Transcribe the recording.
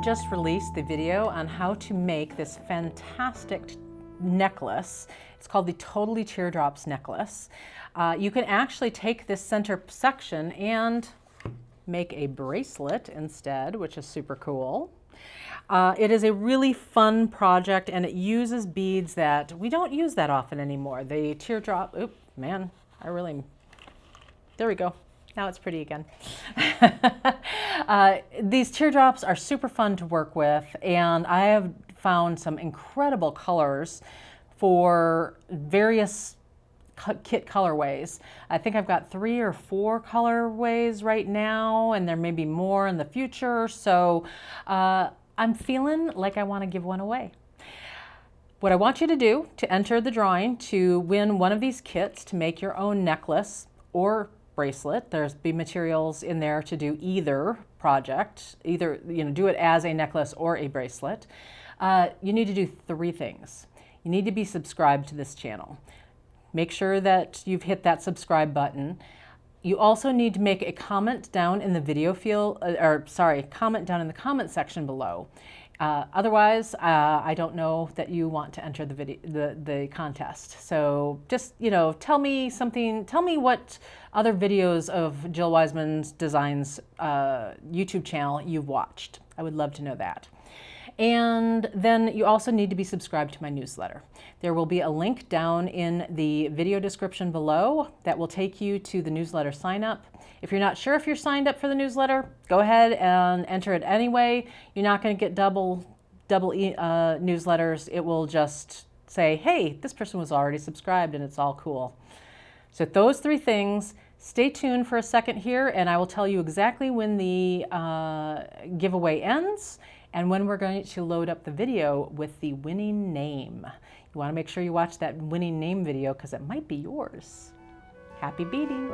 just released the video on how to make this fantastic necklace. It's called the Totally Teardrops Necklace. You can actually take this center section and make a bracelet instead, which is super cool. It is a really fun project, and it uses beads that we don't use that often anymore. The teardrop, oop, man, there we go. Now it's pretty again. These teardrops are super fun to work with, and I have found some incredible colors for various kit colorways. I think I've got 3 or 4 colorways right now, and there may be more in the future. So I'm feeling like I want to give one away. What I want you to do to enter the drawing to win one of these kits to make your own necklace or bracelet, there's be materials in there to do either project, either do it as a necklace or a bracelet. You need to do 3 things. You need to be subscribed to this channel. Make sure that you've hit that subscribe button. You also need to make a comment down in the video field, comment down in the comment section below. Otherwise, I don't know that you want to enter the contest. So just, tell me something, tell me what other videos of Jill Wiseman's Designs YouTube channel you've watched. I would love to know that. And then you also need to be subscribed to my newsletter. There will be a link down in the video description below that will take you to the newsletter sign up. If you're not sure if you're signed up for the newsletter, go ahead and enter it anyway. You're not going to get double newsletters. It will just say, hey, this person was already subscribed, and it's all cool. So those 3 things. Stay tuned for a second here, and I will tell you exactly when the giveaway ends and when we're going to load up the video with the winning name. You want to make sure you watch that winning name video because it might be yours. Happy beading!